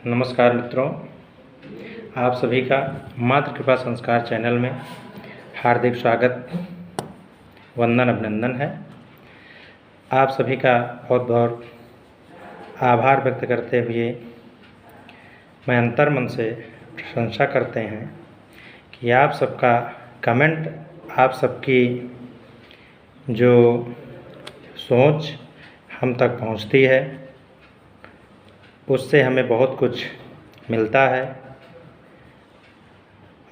नमस्कार मित्रों, आप सभी का मातृ कृपा संस्कार चैनल में हार्दिक स्वागत, वंदन, अभिनंदन है। आप सभी का बहुत बहुत आभार व्यक्त करते हुए मैं अंतर्मन से प्रशंसा करते हैं कि आप सबका कमेंट, आप सबकी जो सोच हम तक पहुंचती है, उससे हमें बहुत कुछ मिलता है।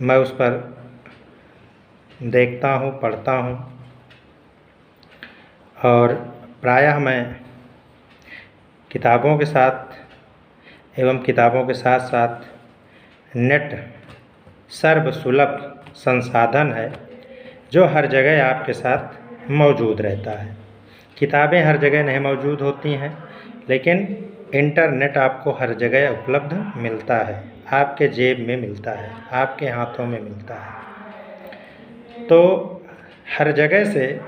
मैं उस पर देखता हूँ, पढ़ता हूँ और प्रायः मैं किताबों के साथ एवं किताबों के साथ साथ नेट सर्वसुलभ संसाधन है जो हर जगह आपके साथ मौजूद रहता है। किताबें हर जगह नहीं मौजूद होती हैं, लेकिन इंटरनेट आपको हर जगह उपलब्ध मिलता है, आपके जेब में मिलता है, आपके हाथों में मिलता है। तो हर जगह से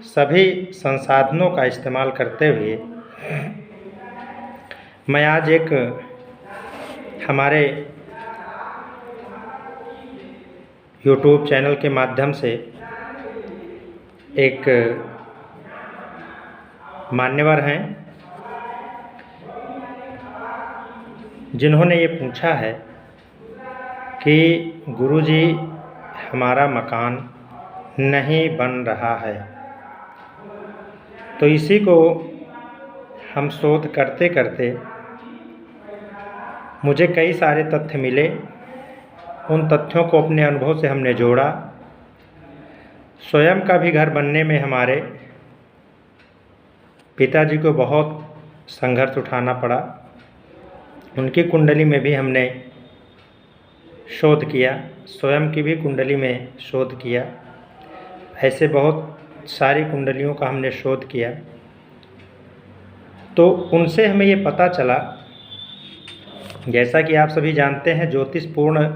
सभी संसाधनों का इस्तेमाल करते हुए मैं आज एक हमारे यूट्यूब चैनल के माध्यम से एक मान्यवर हैं जिन्होंने ये पूछा है कि गुरुजी, हमारा मकान नहीं बन रहा है। तो इसी को हम शोध करते करते मुझे कई सारे तथ्य मिले। उन तथ्यों को अपने अनुभव से हमने जोड़ा। स्वयं का भी घर बनने में हमारे पिताजी को बहुत संघर्ष उठाना पड़ा। उनकी कुंडली में भी हमने शोध किया, स्वयं की भी कुंडली में शोध किया। ऐसे बहुत सारी कुंडलियों का हमने शोध किया। तो उनसे हमें ये पता चला, जैसा कि आप सभी जानते हैं, ज्योतिषपूर्ण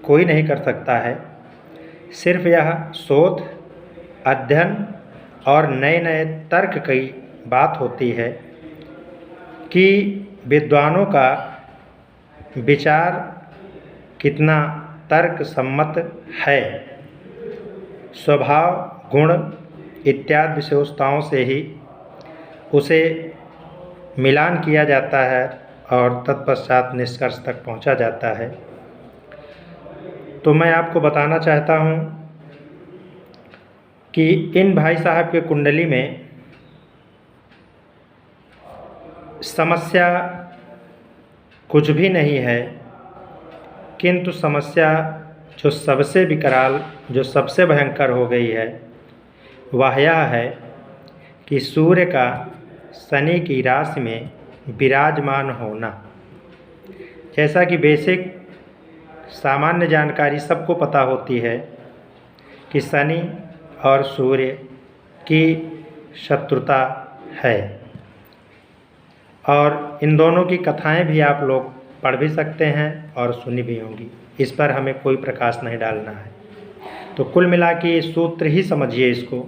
कोई नहीं कर सकता है। सिर्फ यह शोध, अध्ययन और नए नए तर्क की बात होती है कि विद्वानों का विचार कितना तर्क सम्मत है। स्वभाव, गुण इत्यादि विशेषताओं से ही उसे मिलान किया जाता है और तत्पश्चात निष्कर्ष तक पहुंचा जाता है। तो मैं आपको बताना चाहता हूं कि इन भाई साहब के कुंडली में समस्या कुछ भी नहीं है, किंतु समस्या जो सबसे विकराल, जो सबसे भयंकर हो गई है, वह यह है कि सूर्य का शनि की राशि में विराजमान होना। जैसा कि बेसिक सामान्य जानकारी सबको पता होती है कि शनि और सूर्य की शत्रुता है, और इन दोनों की कथाएं भी आप लोग पढ़ भी सकते हैं और सुनी भी होंगी। इस पर हमें कोई प्रकाश नहीं डालना है। तो कुल मिला के सूत्र ही समझिए इसको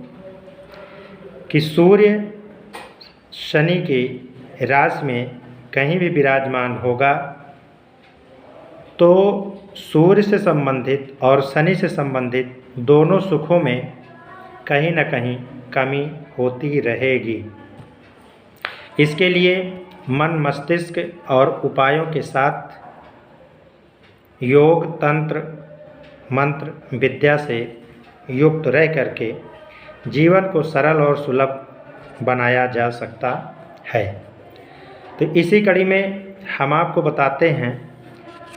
कि सूर्य शनि की राशि में कहीं भी विराजमान होगा तो सूर्य से संबंधित और शनि से संबंधित दोनों सुखों में कहीं न कहीं कमी होती रहेगी। इसके लिए मन, मस्तिष्क और उपायों के साथ योग, तंत्र, मंत्र विद्या से युक्त रह करके जीवन को सरल और सुलभ बनाया जा सकता है। तो इसी कड़ी में हम आपको बताते हैं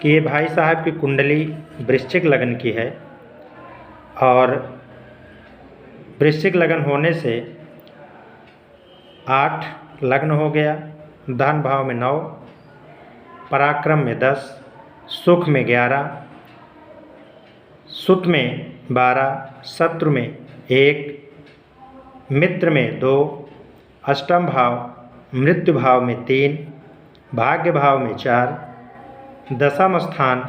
कि ये भाई साहब की कुंडली वृश्चिक लगन की है, और वृश्चिक लगन होने से 8 लग्न हो गया, धन भाव में 9, पराक्रम में 10, सुख में 11, सुत में 12, शत्रु में 1, मित्र में 2, अष्टम भाव मृत्यु भाव में 3, भाग्य भाव में 4, दशम स्थान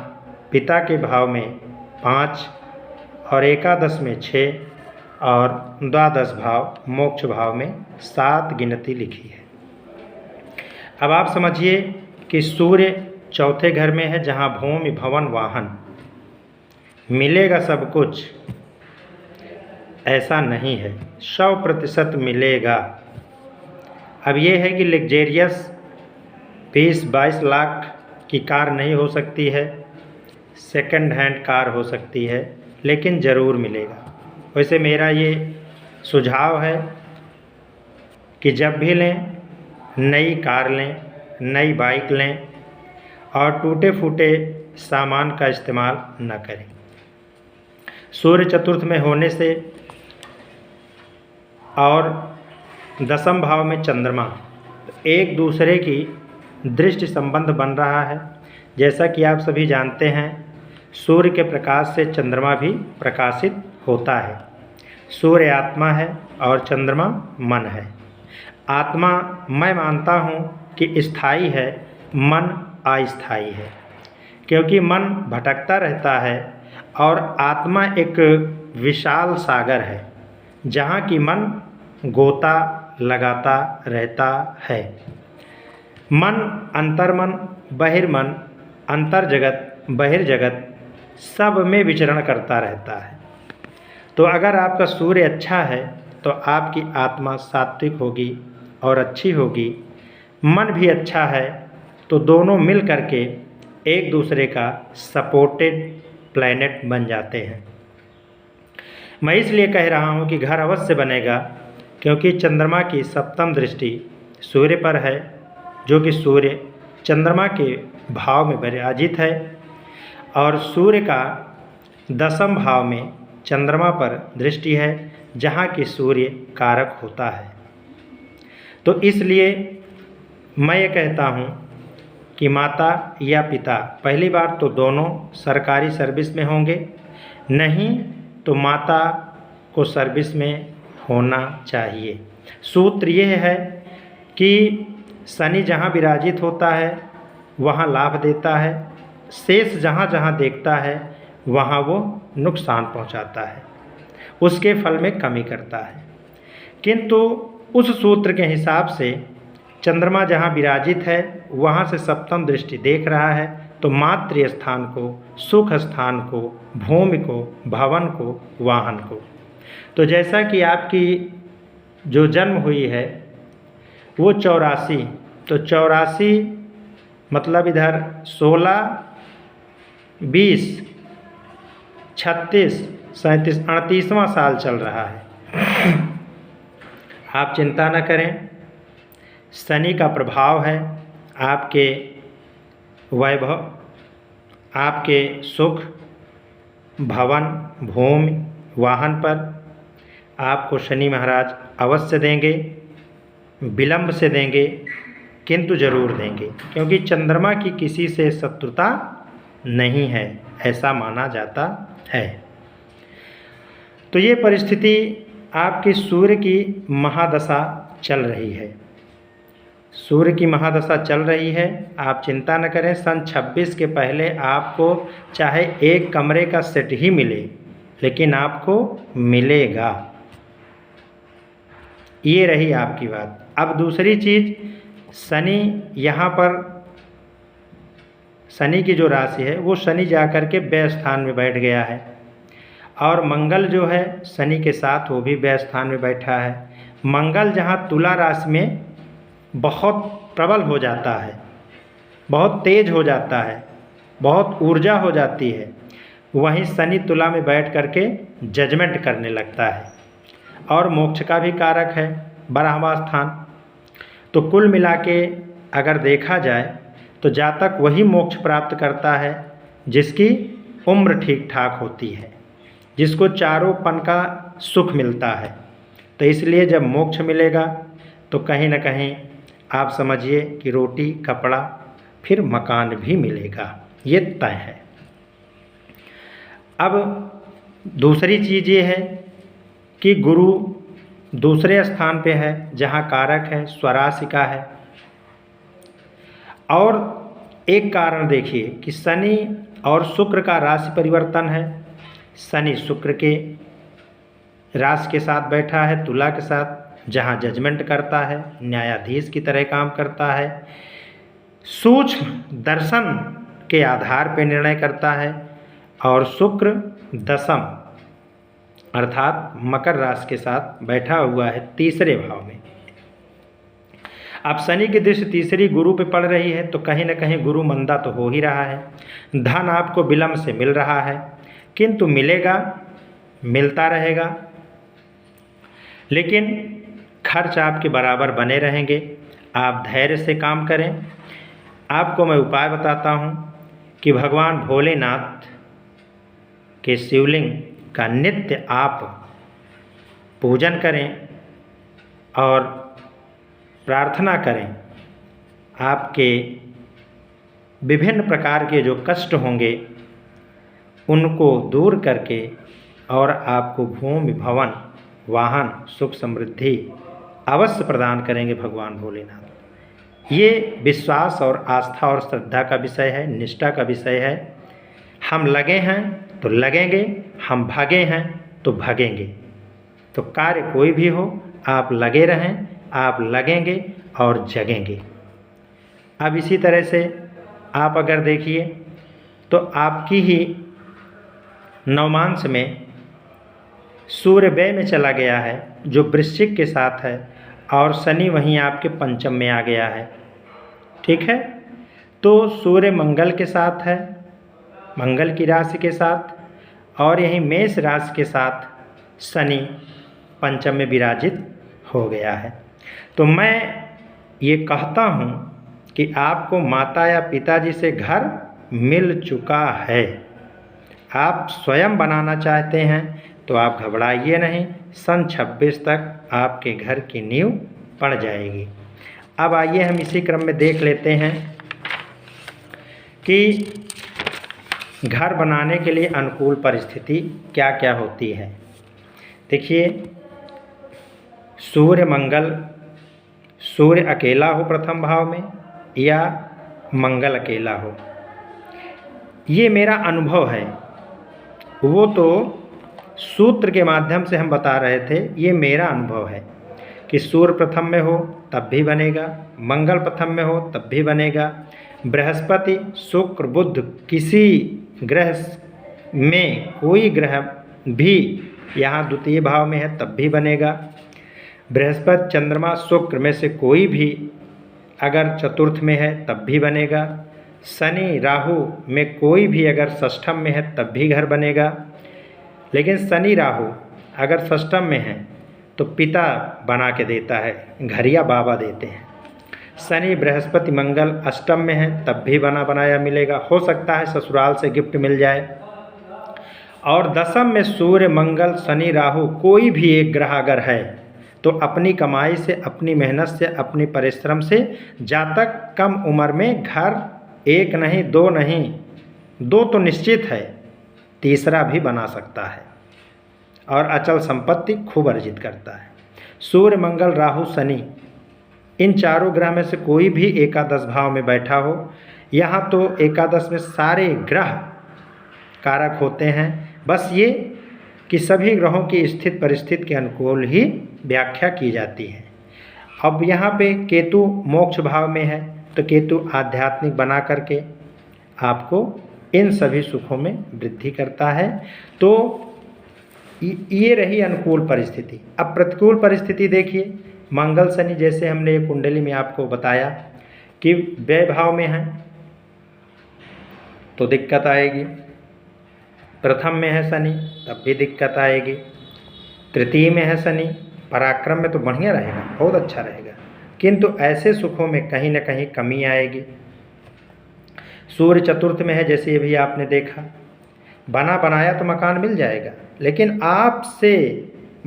पिता के भाव में 5 और एकादश में 6 और द्वादश भाव मोक्ष भाव में 7 गिनती लिखी है। अब आप समझिए कि सूर्य चौथे घर में है जहाँ भूमि भवन वाहन। मिलेगा सब कुछ ऐसा नहीं है, 100% मिलेगा। अब ये है कि लग्जेरियस 20-22 लाख की कार नहीं हो सकती है, सेकंड हैंड कार हो सकती है, लेकिन ज़रूर मिलेगा। वैसे मेरा ये सुझाव है कि जब भी लें नई कार लें, नई बाइक लें और टूटे फूटे सामान का इस्तेमाल न करें। सूर्य चतुर्थ में होने से और 10वें भाव में चंद्रमा, एक दूसरे की दृष्टि संबंध बन रहा है। जैसा कि आप सभी जानते हैं, सूर्य के प्रकाश से चंद्रमा भी प्रकाशित होता है। सूर्य आत्मा है और चंद्रमा मन है। आत्मा मैं मानता हूँ कि स्थायी है, मन अस्थायी है, क्योंकि मन भटकता रहता है और आत्मा एक विशाल सागर है जहाँ की मन गोता लगाता रहता है। मन अंतर्मन, बहिर्मन, अंतर्जगत, बहिर्जगत सब में विचरण करता रहता है। तो अगर आपका सूर्य अच्छा है तो आपकी आत्मा सात्विक होगी और अच्छी होगी। मन भी अच्छा है तो दोनों मिल करके एक दूसरे का सपोर्टेड प्लैनेट बन जाते हैं। मैं इसलिए कह रहा हूँ कि घर अवश्य बनेगा, क्योंकि चंद्रमा की 7वीं दृष्टि सूर्य पर है, जो कि सूर्य चंद्रमा के भाव में विराजित है और सूर्य का 10वें भाव में चंद्रमा पर दृष्टि है, जहाँ की सूर्य कारक होता है। तो इसलिए मैं ये कहता हूँ कि माता या पिता पहली बार तो दोनों सरकारी सर्विस में होंगे, नहीं तो माता को सर्विस में होना चाहिए। सूत्र यह है कि शनि जहाँ विराजित होता है वहाँ लाभ देता है, शेष जहाँ जहाँ देखता है वहाँ वो नुकसान पहुँचाता है, उसके फल में कमी करता है। किंतु उस सूत्र के हिसाब से चंद्रमा जहाँ विराजित है वहाँ से 7वीं दृष्टि देख रहा है, तो मातृ स्थान को, सुख स्थान को, भूमि को, भवन को, वाहन को। तो जैसा कि आपकी जो जन्म हुई है वो 84, तो 84 मतलब इधर 16, 20, 36, 37, 38वां साल चल रहा है। आप चिंता न करें, शनि का प्रभाव है आपके वैभव, आपके सुख, भवन, भूमि, वाहन पर। आपको शनि महाराज अवश्य देंगे, विलंब से देंगे, किंतु जरूर देंगे, क्योंकि चंद्रमा की किसी से शत्रुता नहीं है, ऐसा माना जाता है। तो ये परिस्थिति आपकी सूर्य की महादशा चल रही है, सूर्य की महादशा चल रही है। आप चिंता न करें, सन 26 के पहले आपको चाहे एक कमरे का सेट ही मिले, लेकिन आपको मिलेगा। ये रही आपकी बात। अब दूसरी चीज़, शनि यहाँ पर, शनि की जो राशि है वो शनि जाकर के व्यय स्थान में बैठ गया है, और मंगल जो है शनि के साथ वो भी व्यय स्थान में बैठा है। मंगल जहाँ तुला राशि में बहुत प्रबल हो जाता है, बहुत तेज हो जाता है, बहुत ऊर्जा हो जाती है, वहीं शनि तुला में बैठ करके जजमेंट करने लगता है, और मोक्ष का भी कारक है 12वां स्थान। तो कुल मिला के अगर देखा जाए तो जातक वही मोक्ष प्राप्त करता है जिसकी उम्र ठीक ठाक होती है, जिसको चारोंपन का सुख मिलता है। तो इसलिए जब मोक्ष मिलेगा तो कहीं न कहीं आप समझिए कि रोटी, कपड़ा, फिर मकान भी मिलेगा, ये तय है। अब दूसरी चीज़ ये है कि गुरु दूसरे स्थान पे है जहाँ कारक है, स्वराशि का है। और एक कारण देखिए कि शनि और शुक्र का राशि परिवर्तन है। शनि शुक्र के राशि के साथ बैठा है, तुला के साथ, जहाँ जजमेंट करता है, न्यायाधीश की तरह काम करता है। सूक्ष्म दर्शन के आधार पर निर्णय करता है और शुक्र दशम अर्थात मकर राशि के साथ बैठा हुआ है तीसरे भाव में। अब शनि की दृष्टि तीसरी गुरु पे पड़ रही है, तो कहीं ना कहीं गुरु मंदा तो हो ही रहा है। धन आपको विलंब से मिल रहा है, किंतु मिलेगा, मिलता रहेगा, लेकिन खर्च आपके बराबर बने रहेंगे। आप धैर्य से काम करें। आपको मैं उपाय बताता हूँ कि भगवान भोलेनाथ के शिवलिंग का नित्य आप पूजन करें और प्रार्थना करें। आपके विभिन्न प्रकार के जो कष्ट होंगे उनको दूर करके और आपको भूमि भवन वाहन सुख समृद्धि अवश्य प्रदान करेंगे भगवान भोलेनाथ। ये विश्वास और आस्था और श्रद्धा का विषय है, निष्ठा का विषय है। हम लगे हैं तो लगेंगे, हम भागे हैं तो भागेंगे। तो कार्य कोई भी हो, आप लगे रहें, आप लगेंगे और जगेंगे। अब इसी तरह से आप अगर देखिए तो आपकी ही नवमांश में सूर्य व्यय में चला गया है जो वृश्चिक के साथ है, और शनि वहीं आपके पंचम में आ गया है। ठीक है, तो सूर्य मंगल के साथ है, मंगल की राशि के साथ, और यहीं मेष राशि के साथ शनि पंचम में विराजित हो गया है। तो मैं ये कहता हूँ कि आपको माता या पिताजी से घर मिल चुका है। आप स्वयं बनाना चाहते हैं तो आप घबराइए नहीं, सन 26 तक आपके घर की नींव पड़ जाएगी। अब आइए हम इसी क्रम में देख लेते हैं कि घर बनाने के लिए अनुकूल परिस्थिति क्या क्या होती है। देखिए, सूर्य मंगल, सूर्य अकेला हो प्रथम भाव में या मंगल अकेला हो, ये मेरा अनुभव है। वो तो सूत्र के माध्यम से हम बता रहे थे, ये मेरा अनुभव है कि सूर्य प्रथम में हो तब भी बनेगा, मंगल प्रथम में हो तब भी बनेगा, बृहस्पति शुक्र बुध किसी ग्रह में कोई ग्रह भी यहाँ द्वितीय भाव में है तब भी बनेगा, बृहस्पति चंद्रमा शुक्र में से कोई भी अगर चतुर्थ में है तब भी बनेगा, शनि राहु में कोई भी अगर षष्ठम में है तब भी घर बनेगा। लेकिन शनि राहु अगर षष्ठम में है तो पिता बना के देता है, घरिया बाबा देते हैं। शनि बृहस्पति मंगल अष्टम में है तब भी बना बनाया मिलेगा, हो सकता है ससुराल से गिफ्ट मिल जाए। और दशम में सूर्य मंगल शनि राहु कोई भी एक ग्रह अगर है तो अपनी कमाई से, अपनी मेहनत से, अपनी परिश्रम से जातक कम उम्र में घर एक नहीं, दो नहीं, दो तो निश्चित है, तीसरा भी बना सकता है और अचल संपत्ति खूब अर्जित करता है। सूर्य मंगल राहु शनि इन चारों ग्रह में से कोई भी एकादश भाव में बैठा हो, यहाँ तो एकादश में सारे ग्रह कारक होते हैं, बस ये कि सभी ग्रहों की स्थित परिस्थिति के अनुकूल ही व्याख्या की जाती है। अब यहाँ पे केतु मोक्ष भाव में है तो केतु आध्यात्मिक बना करके आपको इन सभी सुखों में वृद्धि करता है। तो ये रही अनुकूल परिस्थिति। अब प्रतिकूल परिस्थिति देखिए, मंगल शनि जैसे हमने ये कुंडली में आपको बताया कि व्यय भाव में है तो दिक्कत आएगी, प्रथम में है शनि तब भी दिक्कत आएगी, तृतीय में है शनि पराक्रम में तो बढ़िया रहेगा, बहुत अच्छा रहेगा, किंतु ऐसे सुखों में कहीं ना कहीं कमी आएगी। सूर्य चतुर्थ में है जैसे ये भी आपने देखा, बना बनाया तो मकान मिल जाएगा, लेकिन आपसे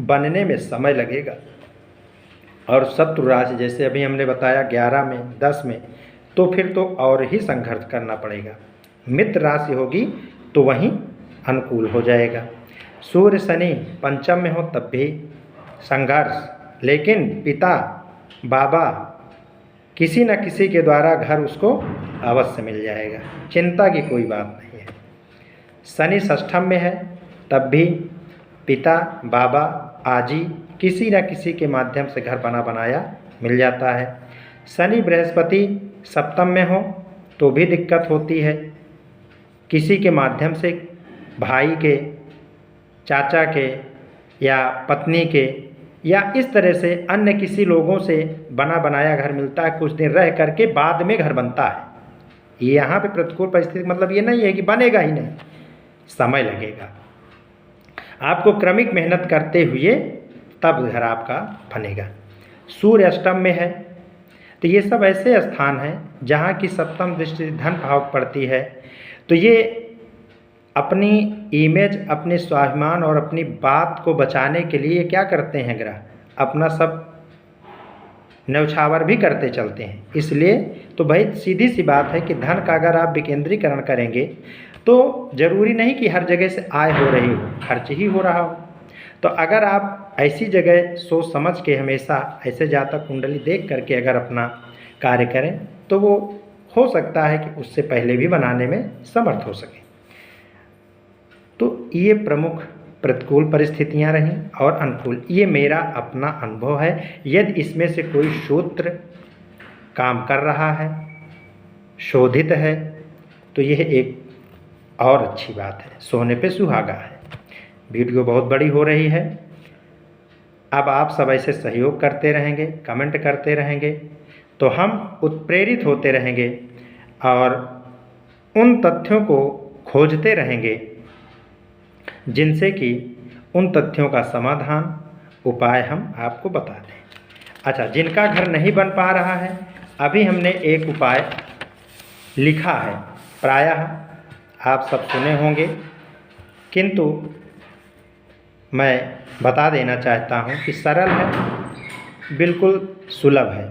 बनने में समय लगेगा। और शत्रु राशि जैसे अभी हमने बताया 11 में 10 में, तो फिर तो और ही संघर्ष करना पड़ेगा। मित्र राशि होगी तो वहीं अनुकूल हो जाएगा। सूर्य शनि पंचम में हो तब भी संघर्ष, लेकिन पिता बाबा किसी न किसी के द्वारा घर उसको अवश्य मिल जाएगा, चिंता की कोई बात नहीं है। शनि षष्ठम में है तब भी पिता बाबा आजी किसी न किसी के माध्यम से घर बना बनाया मिल जाता है। शनि बृहस्पति सप्तम में हो तो भी दिक्कत होती है। किसी के माध्यम से भाई के, चाचा के या पत्नी के या इस तरह से अन्य किसी लोगों से बना बनाया घर मिलता है, कुछ दिन रह करके बाद में घर बनता है। ये यहाँ पे प्रतिकूल परिस्थिति मतलब ये नहीं है कि बनेगा ही नहीं, समय लगेगा। आपको क्रमिक मेहनत करते हुए तब घर आपका बनेगा। सूर्य अष्टम में है तो ये सब ऐसे स्थान हैं जहाँ की सप्तम दृष्टि धन भाव पड़ती है। तो ये अपनी इमेज, अपने स्वाभिमान और अपनी बात को बचाने के लिए क्या करते हैं ग्रह, अपना सब न्यौछावर भी करते चलते हैं। इसलिए तो भाई सीधी सी बात है कि धन का अगर आप विकेंद्रीकरण करेंगे तो ज़रूरी नहीं कि हर जगह से आय हो रही हो, खर्च ही हो रहा हो। तो अगर आप ऐसी जगह सोच समझ के हमेशा ऐसे जातक कुंडली देख करके अगर अपना कार्य करें तो वो हो सकता है कि उससे पहले भी बनाने में समर्थ हो सके। तो ये प्रमुख प्रतिकूल परिस्थितियां रहीं और अनुकूल, ये मेरा अपना अनुभव है। यदि इसमें से कोई सूत्र काम कर रहा है, शोधित है, तो यह एक और अच्छी बात है, सोने पे सुहागा है। वीडियो बहुत बड़ी हो रही है, अब आप सब ऐसे सहयोग करते रहेंगे, कमेंट करते रहेंगे तो हम उत्प्रेरित होते रहेंगे और उन तथ्यों को खोजते रहेंगे जिनसे कि उन तथ्यों का समाधान, उपाय हम आपको बता दें। अच्छा, जिनका घर नहीं बन पा रहा है, अभी हमने एक उपाय लिखा है, प्रायः आप सब सुने होंगे, किंतु मैं बता देना चाहता हूँ कि सरल है, बिल्कुल सुलभ है।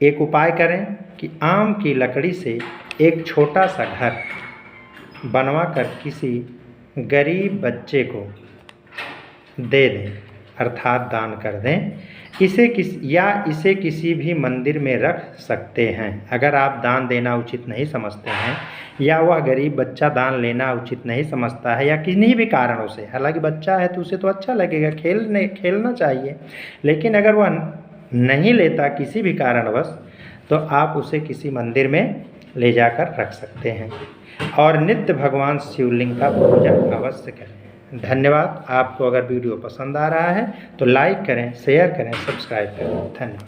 एक उपाय करें कि आम की लकड़ी से एक छोटा सा घर बनवा कर किसी गरीब बच्चे को दे दें, अर्थात दान कर दें। इसे किसी भी मंदिर में रख सकते हैं। अगर आप दान देना उचित नहीं समझते हैं या वह गरीब बच्चा दान लेना उचित नहीं समझता है या किन्हीं भी कारणों से, हालांकि बच्चा है तो उसे तो अच्छा लगेगा, खेलना चाहिए, लेकिन अगर वह नहीं लेता किसी भी कारणवश तो आप उसे किसी मंदिर में ले जाकर रख सकते हैं और नित्य भगवान शिवलिंग का पूजा अवश्य करें। धन्यवाद। आपको अगर वीडियो पसंद आ रहा है तो लाइक करें, शेयर करें, सब्सक्राइब करें। धन्यवाद।